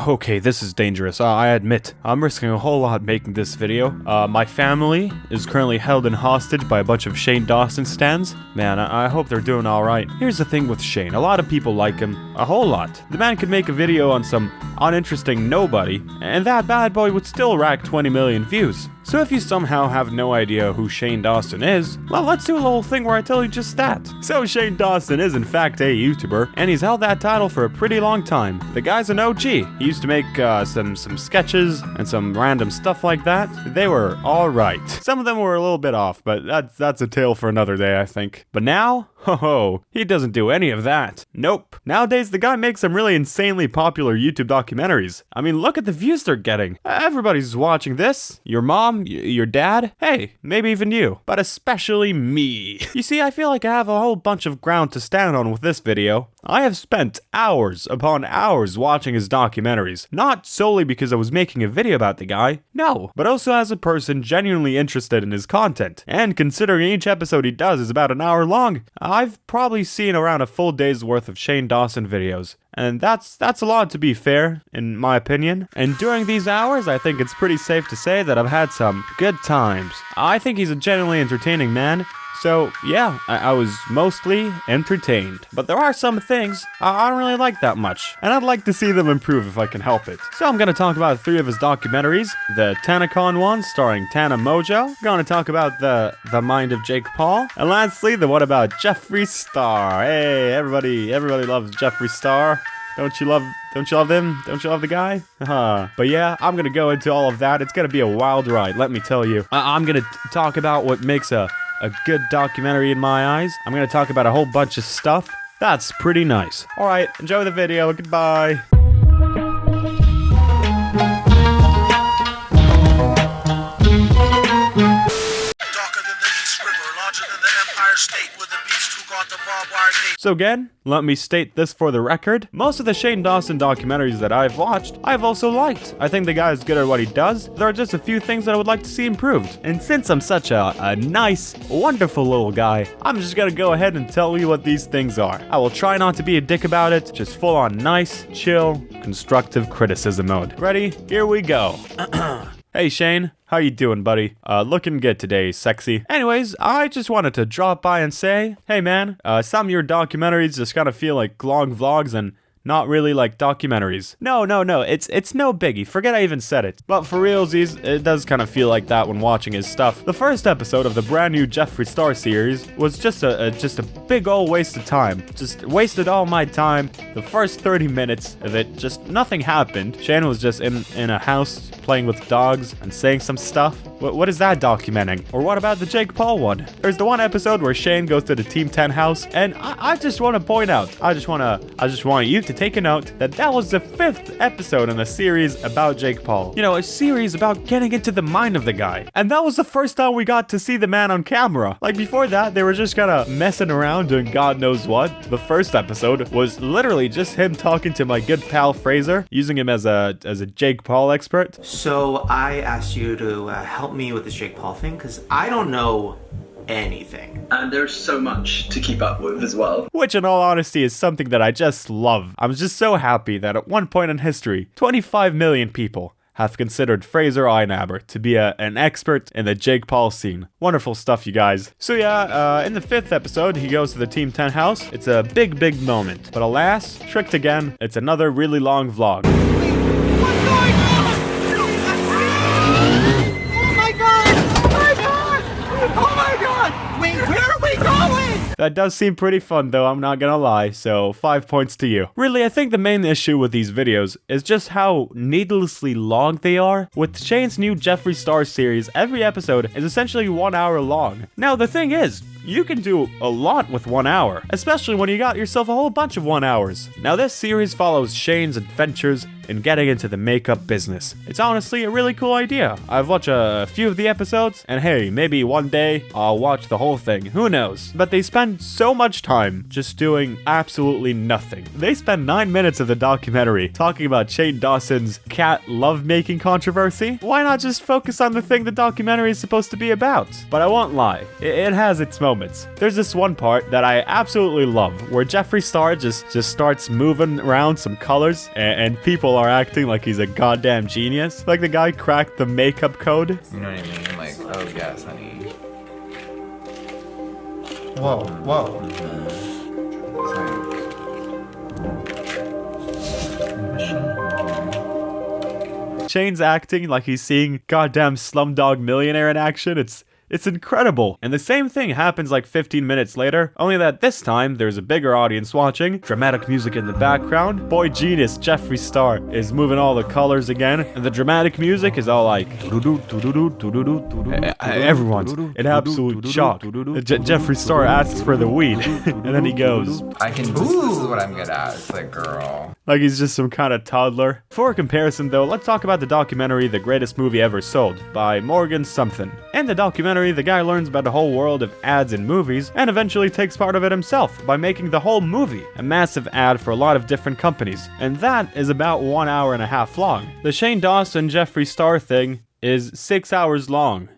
Okay, this is dangerous. I admit, I'm risking a whole lot making this video. My family is currently held in hostage by a bunch of Shane Dawson stans. Man, I hope they're doing alright. Here's the thing with Shane, a lot of people like him, a whole lot. The man could make a video on some uninteresting nobody, and that bad boy would still rack 20 million views. So if you somehow have no idea who Shane Dawson is, well, let's do a little thing where I tell you just that. So Shane Dawson is in fact a YouTuber, and he's held that title for a pretty long time. The guy's an OG. He used to make some sketches and some random stuff like that. They were alright. Some of them were a little bit off, but that's a tale for another day, I think. But now, ho, he doesn't do any of that. Nope. Nowadays, the guy makes some really insanely popular YouTube documentaries. I mean, look at the views they're getting. Everybody's watching this. Your mom, your dad, hey, maybe even you. But especially me. You see, I feel like I have a whole bunch of ground to stand on with this video. I have spent hours upon hours watching his documentaries. Not solely because I was making a video about the guy, no, but also as a person genuinely interested in his content. And considering each episode he does is about an hour long, I've probably seen around a full day's worth of Shane Dawson videos. And that's a lot, to be fair, in my opinion. And during these hours, I think it's pretty safe to say that I've had some good times. I think he's a genuinely entertaining man. So, yeah, I was mostly entertained. But there are some things I don't really like that much, and I'd like to see them improve if I can help it. So I'm gonna talk about 3 of his documentaries. The TanaCon one, starring Tana Mojo. Gonna talk about the Mind of Jake Paul. And lastly, the one about Jeffree Star. Hey, everybody loves Jeffree Star. Don't you love him? Don't you love the guy? But yeah, I'm gonna go into all of that. It's gonna be a wild ride, let me tell you. I'm gonna talk about what makes a good documentary in my eyes. I'm gonna talk about a whole bunch of stuff. That's pretty nice. Alright, enjoy the video. Goodbye. So again, let me state this for the record. Most of the Shane Dawson documentaries that I've watched, I've also liked. I think the guy is good at what he does. There are just a few things that I would like to see improved. And since I'm such a nice, wonderful little guy, I'm just gonna go ahead and tell you what these things are. I will try not to be a dick about it, just full on nice, chill, constructive criticism mode. Ready? Here we go. Hey Shane, how you doing, buddy? Looking good today, sexy. Anyways, I just wanted to drop by and say, hey man, some of your documentaries just kind of feel like long vlogs and not really like documentaries. No, it's no biggie. Forget I even said it. But for realsies, it does kind of feel like that when watching his stuff. The first episode of the brand new Jeffree Star series was just a big ol' waste of time. Just wasted all my time. The first 30 minutes of it, just nothing happened. Shane was just in a house playing with dogs and saying some stuff. What is that documenting? Or what about the Jake Paul one? There's the one episode where Shane goes to the Team 10 house, and I just want to point out, I just want you to take a note that was the 5th episode in a series about Jake Paul. You know, a series about getting into the mind of the guy. And that was the first time we got to see the man on camera. Like before that, they were just kind of messing around doing God knows what. The first episode was literally just him talking to my good pal Fraser, using him as a Jake Paul expert. So I asked you to help me with this Jake Paul thing, because I don't know anything. And there's so much to keep up with as well. Which in all honesty is something that I just love. I'm just so happy that at one point in history, 25 million people have considered Fraser Einaber to be an expert in the Jake Paul scene. Wonderful stuff, you guys. So yeah, in the 5th episode, he goes to the Team 10 house. It's a big moment. But alas, tricked again, it's another really long vlog. What's going on? Oh my god! Wait, where are we going? That does seem pretty fun though, I'm not gonna lie, so 5 points to you. Really, I think the main issue with these videos is just how needlessly long they are. With Shane's new Jeffree Star series, every episode is essentially 1 hour long. Now the thing is, you can do a lot with 1 hour, especially when you got yourself a whole bunch of 1 hours. Now this series follows Shane's adventures in getting into the makeup business. It's honestly a really cool idea. I've watched a few of the episodes, and hey, maybe one day I'll watch the whole thing, who knows? But they spend so much time just doing absolutely nothing. They spend 9 minutes of the documentary talking about Shane Dawson's cat lovemaking controversy. Why not just focus on the thing the documentary is supposed to be about? But I won't lie, it has its moments. moments. There's this one part that I absolutely love, where Jeffree Star just starts moving around some colors, and people are acting like he's a goddamn genius. Like the guy cracked the makeup code. You know what I mean? Like, oh yes, honey. Whoa, whoa. Shane's acting like he's seeing goddamn Slumdog Millionaire in action. It's incredible. And the same thing happens like 15 minutes later, only that this time there's a bigger audience watching, dramatic music in the background, boy genius Jeffree Star is moving all the colors again, and the dramatic music is all like everyone's in absolute shock. Jeffree Star asks for the weed, and then he goes, This is what I'm good at. It's like, girl. like he's just some kind of toddler. For comparison though, let's talk about the documentary The Greatest Movie Ever Sold by Morgan something. In the documentary, the guy learns about the whole world of ads in movies and eventually takes part of it himself by making the whole movie a massive ad for a lot of different companies. And that is about 1.5 hours long. The Shane Dawson Jeffree Star thing is 6 hours long.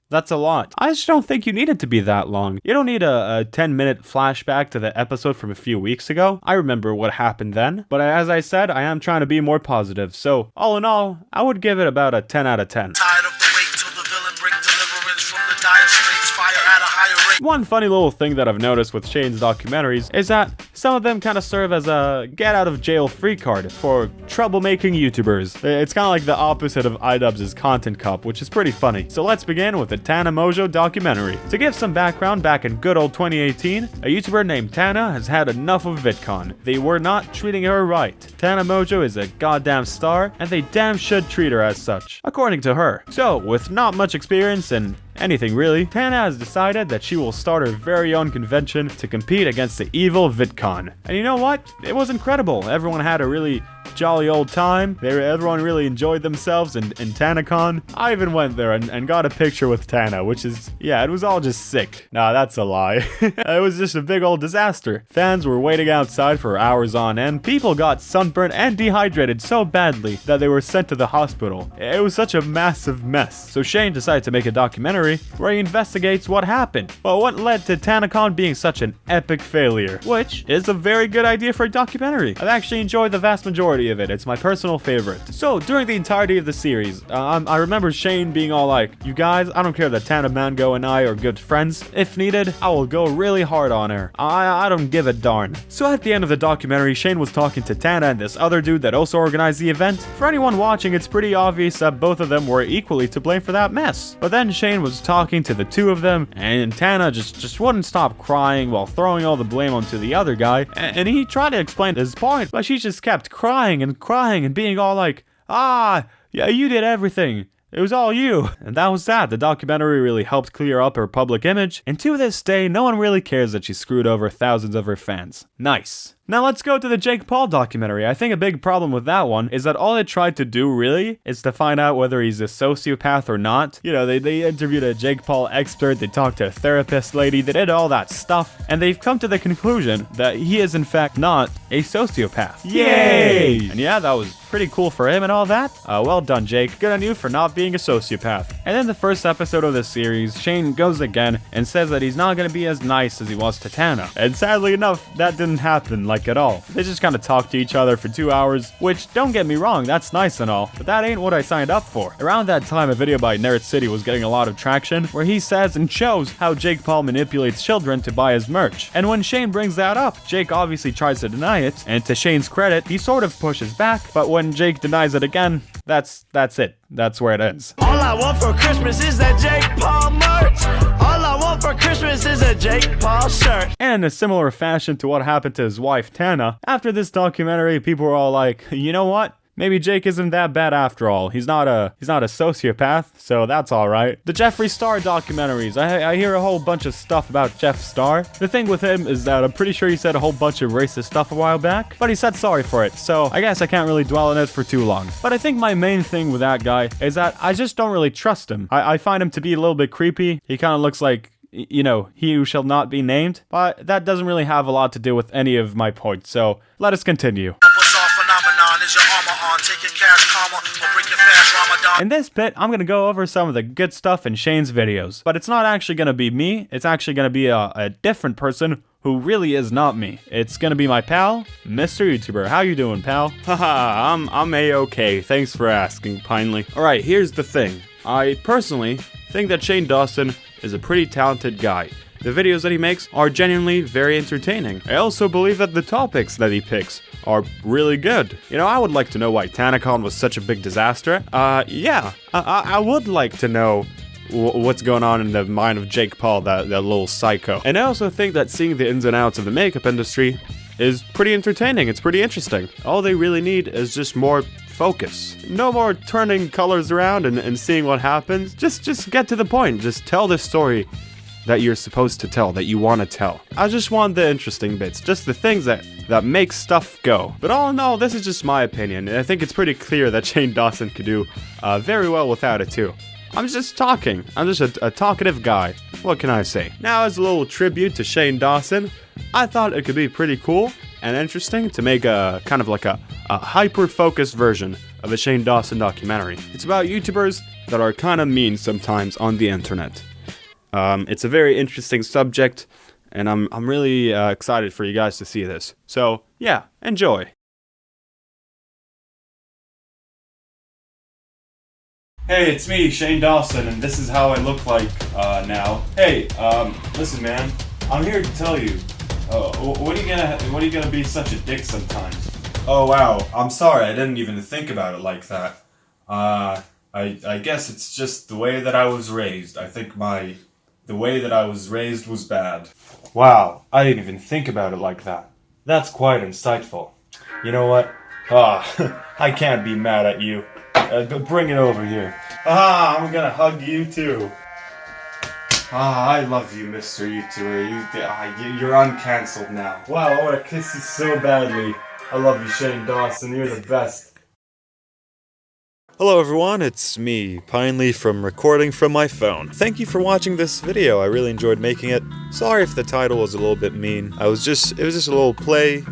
That's a lot. I just don't think you need it to be that long. You don't need a 10-minute flashback to the episode from a few weeks ago. I remember what happened then. But as I said, I am trying to be more positive. So, all in all, I would give it about a 10 out of 10. Tired of the wait till the villain bring deliverance from the dire straits, fire at a higher rate. One funny little thing that I've noticed with Shane's documentaries is that some of them kind of serve as a get-out-of-jail-free card for troublemaking YouTubers. It's kind of like the opposite of iDubbbz's Content Cup, which is pretty funny. So let's begin with the Tana Mojo documentary. To give some background, back in good old 2018, a YouTuber named Tana has had enough of VidCon. They were not treating her right. Tana Mojo is a goddamn star, and they damn should treat her as such, according to her. So, with not much experience in anything really, Tana has decided that she will start her very own convention to compete against the evil VidCon. And you know what? It was incredible. Everyone had a really jolly old time. Everyone really enjoyed themselves in TanaCon. I even went there and got a picture with Tana, which is, yeah, it was all just sick. Nah, that's a lie. It was just a big old disaster. Fans were waiting outside for hours on end. People got sunburned and dehydrated so badly that they were sent to the hospital. It was such a massive mess. So Shane decided to make a documentary where he investigates what happened. But what led to TanaCon being such an epic failure, which is a very good idea for a documentary. I've actually enjoyed the vast majority of it. It's my personal favorite. So during the entirety of the series, I remember Shane being all like, you guys, I don't care that Tana Mango and I are good friends. If needed, I will go really hard on her. I don't give a darn. So at the end of the documentary, Shane was talking to Tana and this other dude that also organized the event. For anyone watching, it's pretty obvious that both of them were equally to blame for that mess. But then Shane was talking to the two of them, and Tana just wouldn't stop crying while throwing all the blame onto the other guy. And he tried to explain his point, but she just kept crying and being all like, yeah, you did everything. It was all you. And that was that. The documentary really helped clear up her public image, and to this day, no one really cares that she screwed over thousands of her fans. Nice. Now let's go to the Jake Paul documentary. I think a big problem with that one is that all it tried to do really is to find out whether he's a sociopath or not. You know, they interviewed a Jake Paul expert, they talked to a therapist lady, they did all that stuff, and they've come to the conclusion that he is in fact not a sociopath. Yay! And yeah, that was pretty cool for him and all that. Well done, Jake. Good on you for not being a sociopath. And in the first episode of this series, Shane goes again and says that he's not going to be as nice as he was to Tana. And sadly enough, that didn't happen at all. They just kind of talked to each other for 2 hours, which, don't get me wrong, that's nice and all, but that ain't what I signed up for. Around that time, a video by Nerd City was getting a lot of traction, where he says and shows how Jake Paul manipulates children to buy his merch. And when Shane brings that up, Jake obviously tries to deny it, and to Shane's credit, he sort of pushes back, but when Jake denies it again, that's it. That's where it ends. All I want for Christmas is that Jake Paul merch. All I want for Christmas is a Jake Paul shirt. And in a similar fashion to what happened to his wife Tana, after this documentary, people were all like, you know what? Maybe Jake isn't that bad after all. He's not a sociopath, so that's alright. The Jeffree Star documentaries. I hear a whole bunch of stuff about Jeff Star. The thing with him is that I'm pretty sure he said a whole bunch of racist stuff a while back, but he said sorry for it, so I guess I can't really dwell on it for too long. But I think my main thing with that guy is that I just don't really trust him. I find him to be a little bit creepy. He kind of looks like, you know, he who shall not be named, but that doesn't really have a lot to do with any of my points, so let us continue. Phenomenon is your armor on take your cash karma, or break your fast Ramadan. In this bit, I'm gonna go over some of the good stuff in Shane's videos, but it's not actually gonna be me, it's actually gonna be a different person who really is not me. It's gonna be my pal, Mr. YouTuber. How you doing, pal? Haha, I'm A-okay, thanks for asking, Pinely. Alright, here's the thing. I personally think that Shane Dawson is a pretty talented guy. The videos that he makes are genuinely very entertaining. I also believe that the topics that he picks are really good. You know, I would like to know why TanaCon was such a big disaster. Yeah, I would like to know what's going on in the mind of Jake Paul, that little psycho. And I also think that seeing the ins and outs of the makeup industry is pretty entertaining. It's pretty interesting. All they really need is just more focus. No more turning colors around and seeing what happens. Just get to the point. Just tell the story that you're supposed to tell, that you want to tell. I just want the interesting bits, just the things that make stuff go. But all in all, this is just my opinion, and I think it's pretty clear that Shane Dawson could do very well without it too. I'm just talking. I'm just a talkative guy. What can I say? Now, as a little tribute to Shane Dawson, I thought it could be pretty cool and interesting to make a kind of like a hyper-focused version of a Shane Dawson documentary. It's about YouTubers that are kind of mean sometimes on the internet. It's a very interesting subject, and I'm really excited for you guys to see this. So, yeah, enjoy. Hey, it's me, Shane Dawson, and this is how I look like now. Hey, listen, man, I'm here to tell you. What are you gonna be such a dick sometimes? Oh wow, I'm sorry, I didn't even think about it like that. I guess it's just the way that I was raised. I think the way that I was raised was bad. Wow, I didn't even think about it like that. That's quite insightful. You know what? I can't be mad at you. Bring it over here. I'm gonna hug you too. I love you, Mr. YouTuber. You're uncancelled now. Wow, I wanna kiss you so badly. I love you, Shane Dawson. You're the best. Hello everyone, it's me, Pinely, from recording from my phone. Thank you for watching this video, I really enjoyed making it. Sorry if the title was a little bit mean. It was just a little play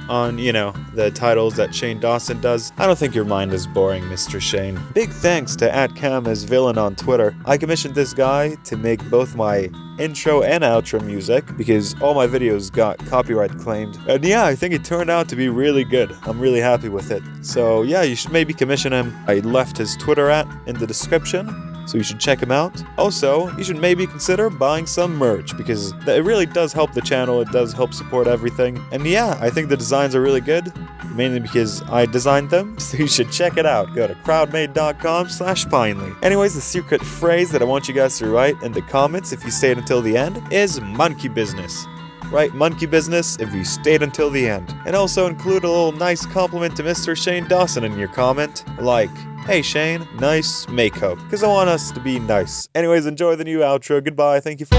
on, you know, the titles that Shane Dawson does. I don't think your mind is boring, Mr. Shane. Big thanks to @CamAsVillain on Twitter. I commissioned this guy to make both my intro and outro music because all my videos got copyright claimed. And yeah, I think it turned out to be really good. I'm really happy with it. So yeah, you should maybe commission him. I left his Twitter in the description, so you should check him out. Also, you should maybe consider buying some merch because it really does help the channel, it does help support everything. And yeah, I think the designs are really good, mainly because I designed them, so you should check it out. Go to crowdmade.com/Pinely. Anyways, the secret phrase that I want you guys to write in the comments if you stayed until the end is monkey business. Write monkey business if you stayed until the end. And also include a little nice compliment to Mr. Shane Dawson in your comment, like, "Hey Shane, nice makeup," because I want us to be nice. Anyways, enjoy the new outro. Goodbye. Thank you for